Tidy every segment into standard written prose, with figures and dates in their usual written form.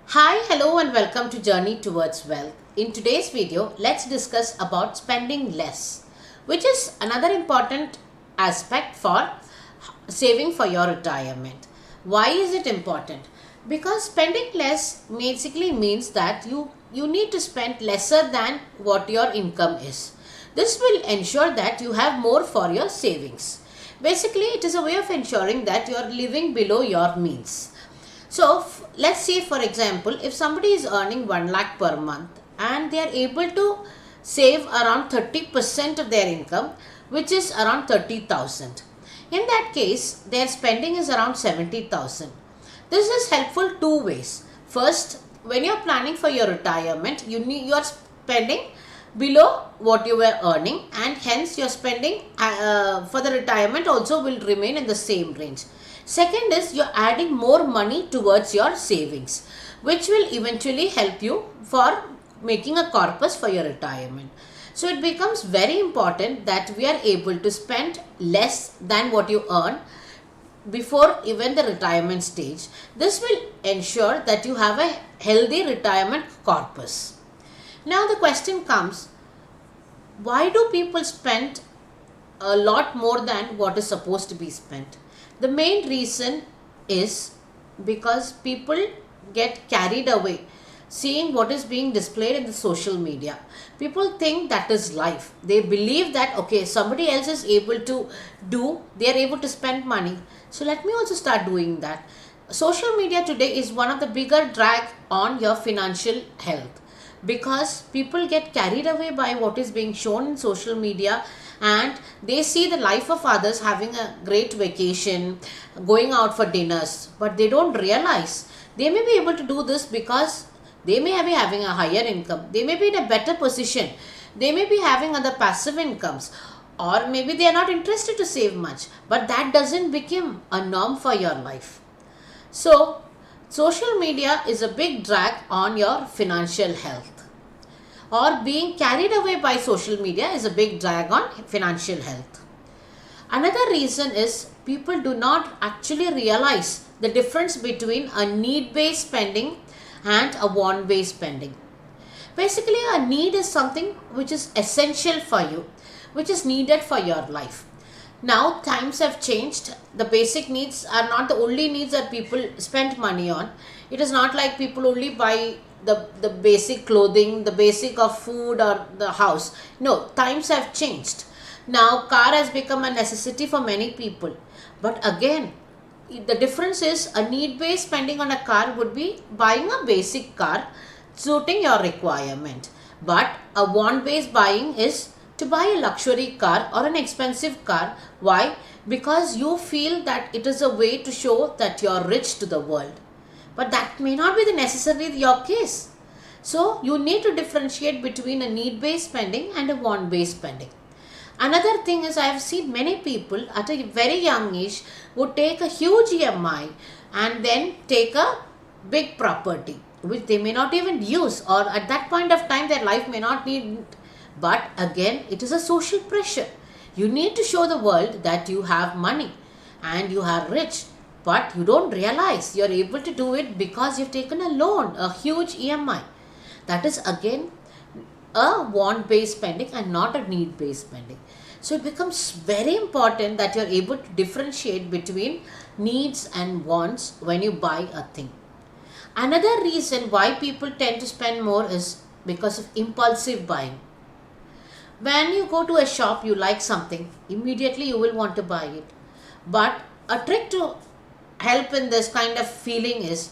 Hi, hello and welcome to Journey Towards Wealth. In today's video, let's discuss about spending less, which is another important aspect for saving for your retirement. Why is it important? Because spending less basically means that you need to spend lesser than what your income is. This will ensure that you have more for your savings. Basically, it is a way of ensuring that you are living below your means. So let's say, for example, if somebody is earning 1 lakh per month and they are able to save around 30% of their income, which is around 30,000. In that case, their spending is around 70,000. This is helpful two ways. First, when you're planning for your retirement, you are spending below what you were earning, and hence your spending for the retirement also will remain in the same range. Second is you're adding more money towards your savings, which will eventually help you for making a corpus for your retirement. So it becomes very important that we are able to spend less than what you earn before even the retirement stage. This will ensure that you have a healthy retirement corpus. Now the question comes, why do people spend a lot more than what is supposed to be spent? The main reason is because people get carried away seeing what is being displayed in the social media. People think that is life. They believe that okay, somebody else is able to they are able to spend money. So let me also start doing that. Social media today is one of the bigger drag on your financial health, because people get carried away by what is being shown in social media, and they see the life of others having a great vacation, going out for dinners, but they don't realize they may be able to do this because they may be having a higher income, they may be in a better position, they may be having other passive incomes, or maybe they are not interested to save much, but that doesn't become a norm for your life. So social media is a big drag on your financial health, or being carried away by social media is a big drag on financial health. Another reason is people do not actually realize the difference between a need based spending and a want based spending. Basically, a need is something which is essential for you, which is needed for your life. Now, times have changed. The basic needs are not the only needs that people spend money on. It is not like people only buy the basic clothing, the basic of food or the house. No, times have changed. Now, car has become a necessity for many people. But again, the difference is a need based spending on a car would be buying a basic car suiting your requirement, but a want based buying is to buy a luxury car or an expensive car. Why? Because you feel that it is a way to show that you are rich to the world, but that may not be the necessarily your case. So you need to differentiate between a need based spending and a want based spending. Another thing is, I have seen many people at a very young age would take a huge EMI and then take a big property which they may not even use, or at that point of time their life may not need. But again, it is a social pressure. You need to show the world that you have money and you are rich, but you don't realize you're able to do it because you've taken a loan, a huge EMI. That is again a want based spending and not a need based spending. So it becomes very important that you're able to differentiate between needs and wants when you buy a thing. Another reason why people tend to spend more is because of impulsive buying. When you go to a shop, you like something, immediately you will want to buy it. But a trick to help in this kind of feeling is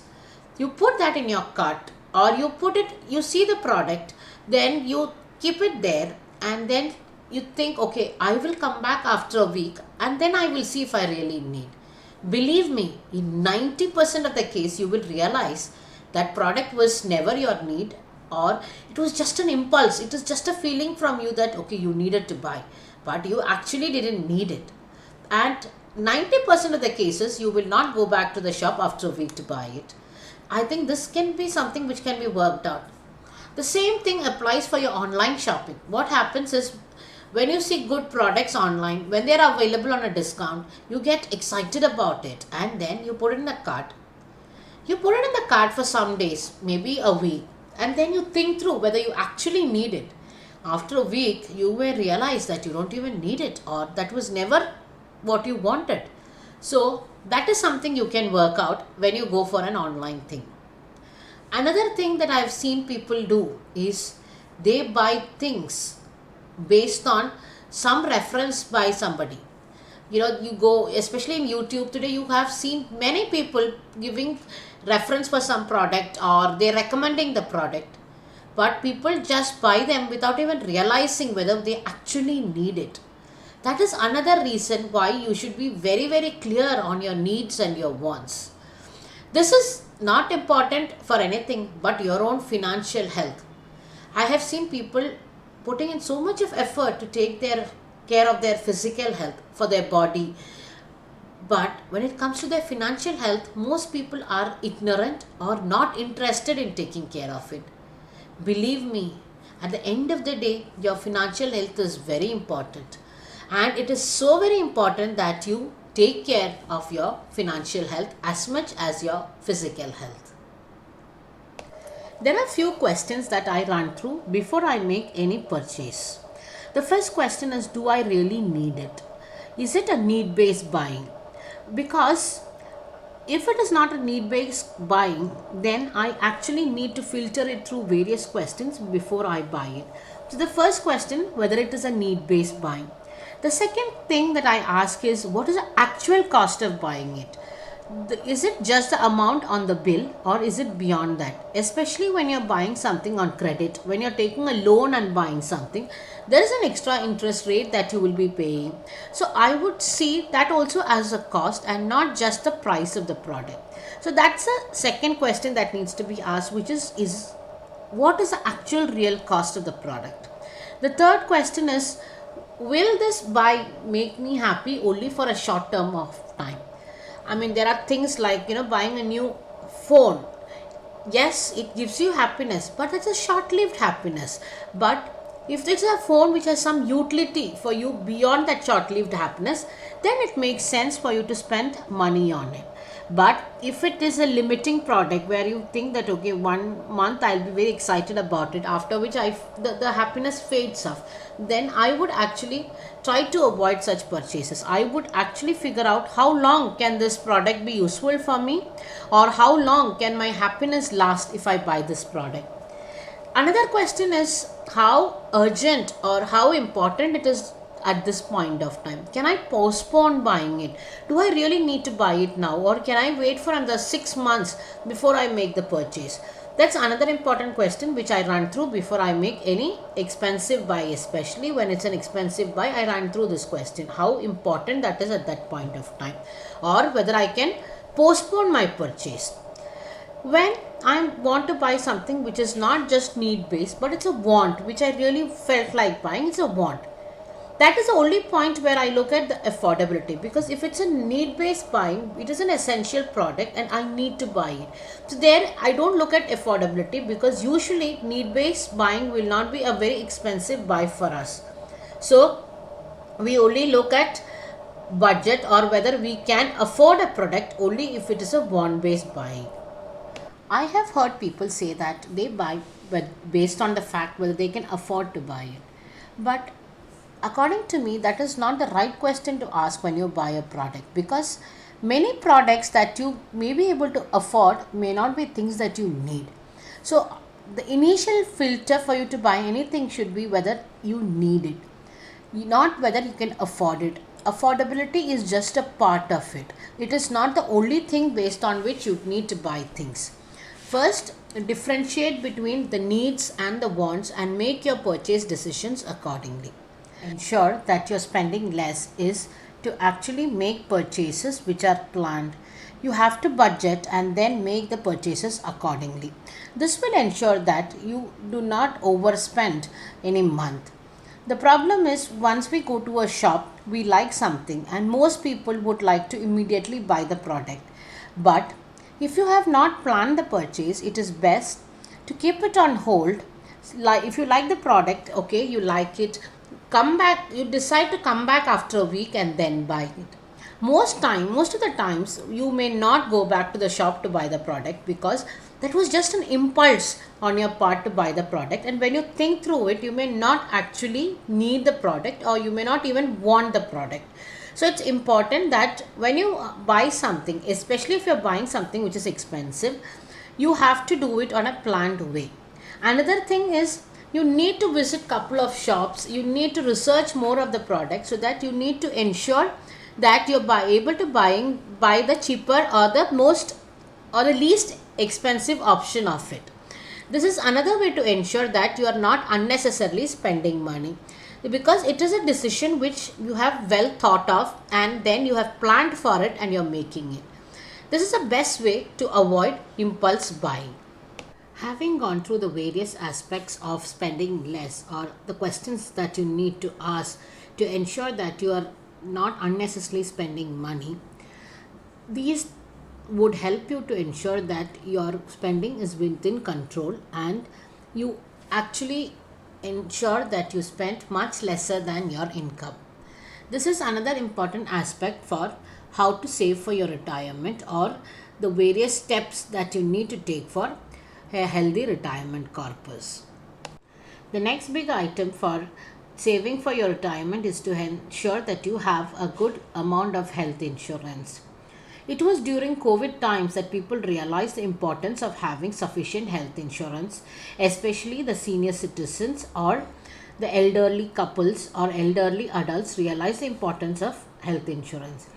you put that in your cart, or you see the product, then you keep it there, and then you think, okay, I will come back after a week and then I will see if I really need. Believe me, in 90% of the case, you will realize that product was never your need, or it was just an impulse. It is just a feeling from you that, okay, you needed to buy, but you actually didn't need it. And 90% of the cases, you will not go back to the shop after a week to buy it. I think this can be something which can be worked out. The same thing applies for your online shopping. What happens is, when you see good products online, when they are available on a discount, you get excited about it and then you put it in the cart. You put it in the cart for some days, maybe a week, and then you think through whether you actually need it. After a week, you may realize that you don't even need it, or that was never what you wanted. So, that is something you can work out when you go for an online thing. Another thing that I've seen people do is they buy things based on some reference by somebody. You go, especially in YouTube today, you have seen many people giving reference for some product, or they're recommending the product, but people just buy them without even realizing whether they actually need it. That is another reason why you should be very, very clear on your needs and your wants. This is not important for anything but your own financial health. I have seen people putting in so much of effort to take their care of their physical health for their body, but when it comes to their financial health, most people are ignorant or not interested in taking care of it. Believe me, at the end of the day, your financial health is very important, and it is so very important that you take care of your financial health as much as your physical health. There are few questions that I run through before I make any purchase. The first question is, do I really need it? Is it a need based buying? Because if it is not a need based buying, then I actually need to filter it through various questions before I buy it. So, the first question, whether it is a need based buying. The second thing that I ask is, what is the actual cost of buying it? Is it just the amount on the bill, or is it beyond that? Especially when you're buying something on credit, when you're taking a loan and buying something, there is an extra interest rate that you will be paying. So I would see that also as a cost and not just the price of the product. So that's a second question that needs to be asked, which is what is the actual real cost of the product? The third question is, will this buy make me happy only for a short term of time? I mean, there are things like, buying a new phone. Yes, it gives you happiness, but it's a short lived happiness. But if it's a phone which has some utility for you beyond that short lived happiness, then it makes sense for you to spend money on it. But if it is a limiting product where you think that, okay, 1 month I'll be very excited about it, after which the happiness fades off, then I would actually try to avoid such purchases. I would actually figure out how long can this product be useful for me, or how long can my happiness last if I buy this product. Another question is, how urgent or how important it is at this point of time. Can I postpone buying it? Do I really need to buy it now, or can I wait for another 6 months before I make the purchase? That's another important question which I run through before I make any expensive buy, especially when it's an expensive buy. I run through this question, how important that is at that point of time, or whether I can postpone my purchase. When I want to buy something which is not just need based, but it's a want, which I really felt like buying, it's a want. That is the only point where I look at the affordability, because if it's a need based buying, it is an essential product and I need to buy it. So there I don't look at affordability, because usually need based buying will not be a very expensive buy for us. So we only look at budget, or whether we can afford a product only if it is a want based buying. I have heard people say that they buy based on the fact whether they can afford to buy it. But according to me, that is not the right question to ask when you buy a product, because many products that you may be able to afford may not be things that you need. So, the initial filter for you to buy anything should be whether you need it, not whether you can afford it. Affordability is just a part of it, it is not the only thing based on which you need to buy things. First, differentiate between the needs and the wants and make your purchase decisions accordingly. Ensure that you're spending less is to actually make purchases which are planned. You have to budget and then make the purchases accordingly. This will ensure that you do not overspend in a month. The problem is, once we go to a shop, we like something and most people would like to immediately buy the product. But if you have not planned the purchase, it is best to keep it on hold. Like, if you like the product, okay, you like it, come back, you decide to come back after a week and then buy it. Most of the times you may not go back to the shop to buy the product, because that was just an impulse on your part to buy the product, and when you think through it, you may not actually need the product, or you may not even want the product. So it's important that when you buy something, especially if you're buying something which is expensive, you have to do it on a planned way. Another thing is, you need to visit couple of shops, you need to research more of the product, so that you need to ensure that you're able to buy the cheaper or the most or the least expensive option of it. This is another way to ensure that you are not unnecessarily spending money, because it is a decision which you have well thought of, and then you have planned for it and you're making it. This is the best way to avoid impulse buying. Having gone through the various aspects of spending less, or the questions that you need to ask to ensure that you are not unnecessarily spending money, these would help you to ensure that your spending is within control, and you actually ensure that you spend much lesser than your income. This is another important aspect for how to save for your retirement, or the various steps that you need to take for a healthy retirement corpus. The next big item for saving for your retirement is to ensure that you have a good amount of health insurance. It was during COVID times that people realized the importance of having sufficient health insurance, especially the senior citizens or the elderly couples or elderly adults realized the importance of health insurance.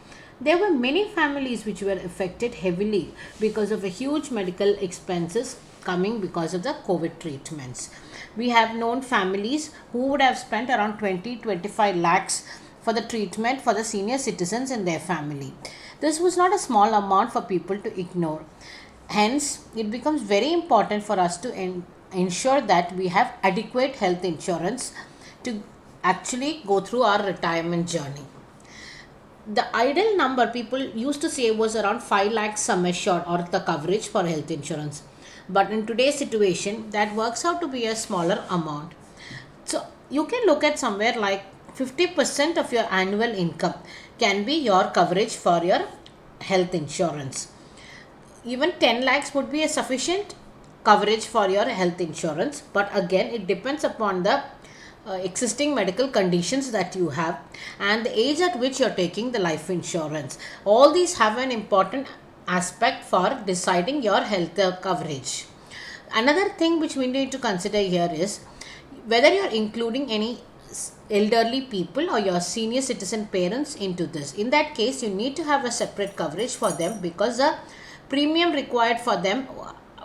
There were many families which were affected heavily because of a huge medical expenses coming because of the COVID treatments. We have known families who would have spent around 20-25 lakhs for the treatment for the senior citizens in their family. This was not a small amount for people to ignore. Hence, it becomes very important for us to ensure that we have adequate health insurance to actually go through our retirement journey. The ideal number people used to say was around 5 lakhs sum assured, or the coverage for health insurance. But in today's situation, that works out to be a smaller amount. So you can look at somewhere like 50% of your annual income can be your coverage for your health insurance. Even 10 lakhs would be a sufficient coverage for your health insurance, but again it depends upon the existing medical conditions that you have and the age at which you're taking the life insurance. All these have an important aspect for deciding your health coverage. Another thing which we need to consider here is whether you're including any elderly people or your senior citizen parents into this. In that case, you need to have a separate coverage for them, because the premium required for them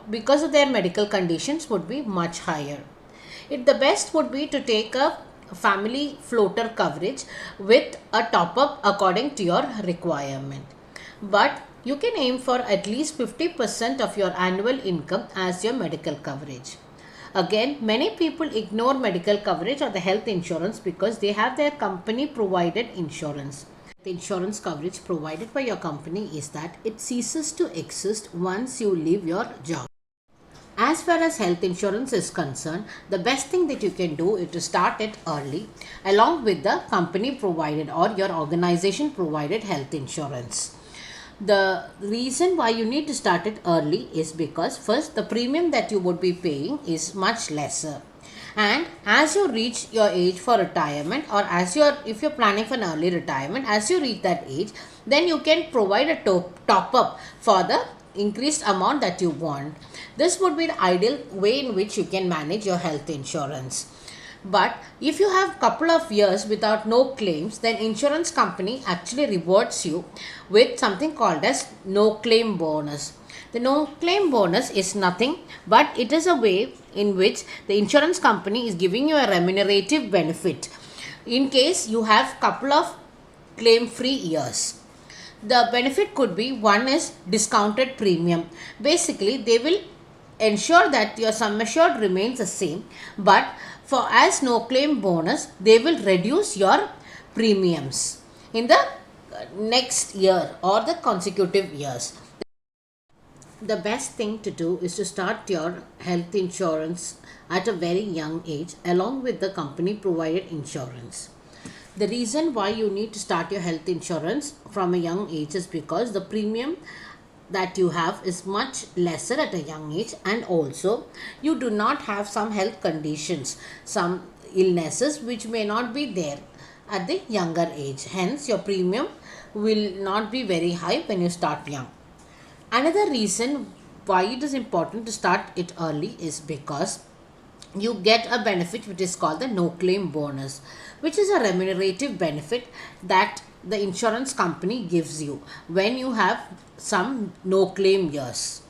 because of their medical conditions would be much higher. The best would be to take a family floater coverage with a top up according to your requirement. But you can aim for at least 50% of your annual income as your medical coverage. Again, many people ignore medical coverage or the health insurance because they have their company provided insurance. The insurance coverage provided by your company is that it ceases to exist once you leave your job. As far as health insurance is concerned, the best thing that you can do is to start it early along with the company provided or your organization provided health insurance. The reason why you need to start it early is because first, the premium that you would be paying is much lesser. And as you reach your age for retirement, or if you're planning for an early retirement, as you reach that age, then you can provide a top up for the increased amount that you want. This would be the ideal way in which you can manage your health insurance. But if you have couple of years without no claims, then insurance company actually rewards you with something called as no claim bonus. The no claim bonus is nothing but it is a way in which the insurance company is giving you a remunerative benefit in case you have couple of claim free years. The benefit could be, one is discounted premium. Basically, they will ensure that your sum assured remains the same, but for as no claim bonus, they will reduce your premiums in the next year or the consecutive years. The best thing to do is to start your health insurance at a very young age along with the company provided insurance. The reason why you need to start your health insurance from a young age is because the premium that you have is much lesser at a young age, and also you do not have some health conditions, some illnesses which may not be there at the younger age. Hence your premium will not be very high when you start young. Another reason why it is important to start it early is because you get a benefit which is called the no claim bonus, which is a remunerative benefit that the insurance company gives you when you have some no claim years.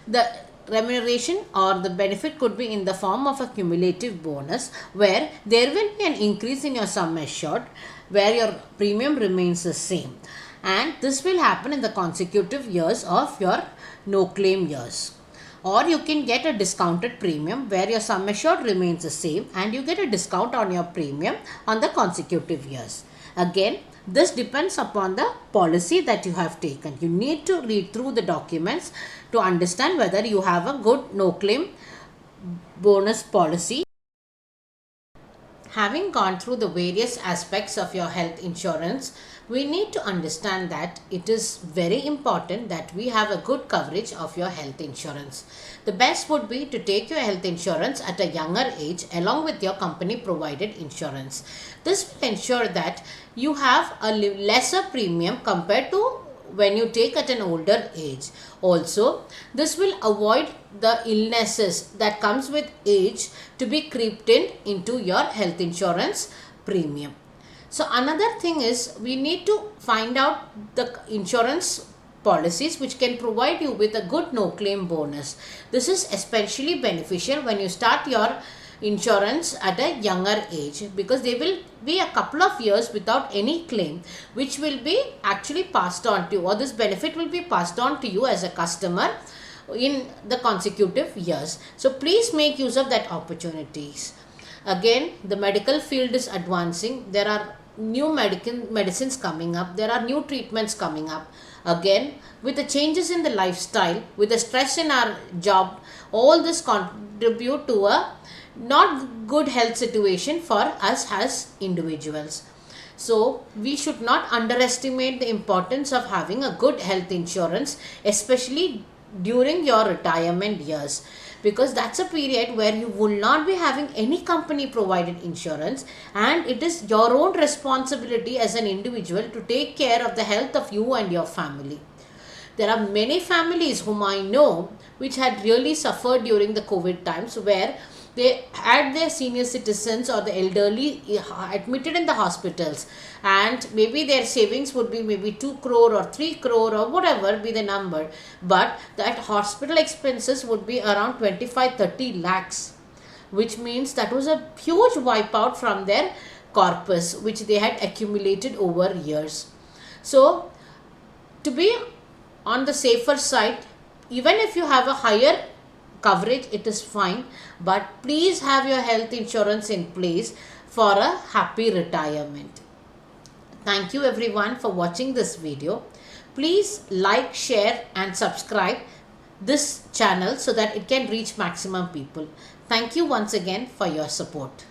The remuneration or the benefit could be in the form of a cumulative bonus, where there will be an increase in your sum assured where your premium remains the same, and this will happen in the consecutive years of your no claim years. Or you can get a discounted premium where your sum assured remains the same and you get a discount on your premium on the consecutive years. Again, this depends upon the policy that you have taken. You need to read through the documents to understand whether you have a good no claim bonus policy. Having gone through the various aspects of your health insurance, we need to understand that it is very important that we have a good coverage of your health insurance. The best would be to take your health insurance at a younger age along with your company provided insurance. This will ensure that you have a lesser premium compared to when you take at an older age. Also, this will avoid the illnesses that comes with age to be creeped into your health insurance premium. So another thing is, we need to find out the insurance policies which can provide you with a good no claim bonus. This is especially beneficial when you start your insurance at a younger age, because there will be a couple of years without any claim which will be actually passed on to you, or this benefit will be passed on to you as a customer in the consecutive years. So please make use of that opportunities. Again, the medical field is advancing. There are new medicines coming up. There are new treatments coming up. Again, with the changes in the lifestyle, with the stress in our job, all this contribute to a not good health situation for us as individuals. So we should not underestimate the importance of having a good health insurance, especially during your retirement years, because that's a period where you will not be having any company provided insurance, and it is your own responsibility as an individual to take care of the health of you and your family. There are many families whom I know which had really suffered during the COVID times, where they had their senior citizens or the elderly admitted in the hospitals, and maybe their savings would be maybe 2 crore or 3 crore or whatever be the number, but that hospital expenses would be around 25-30 lakhs, which means that was a huge wipeout from their corpus which they had accumulated over years. So to be on the safer side, even if you have a higher coverage, it is fine, but please have your health insurance in place for a happy retirement. Thank you everyone for watching this video. Please like, share and subscribe this channel so that it can reach maximum people. Thank you once again for your support.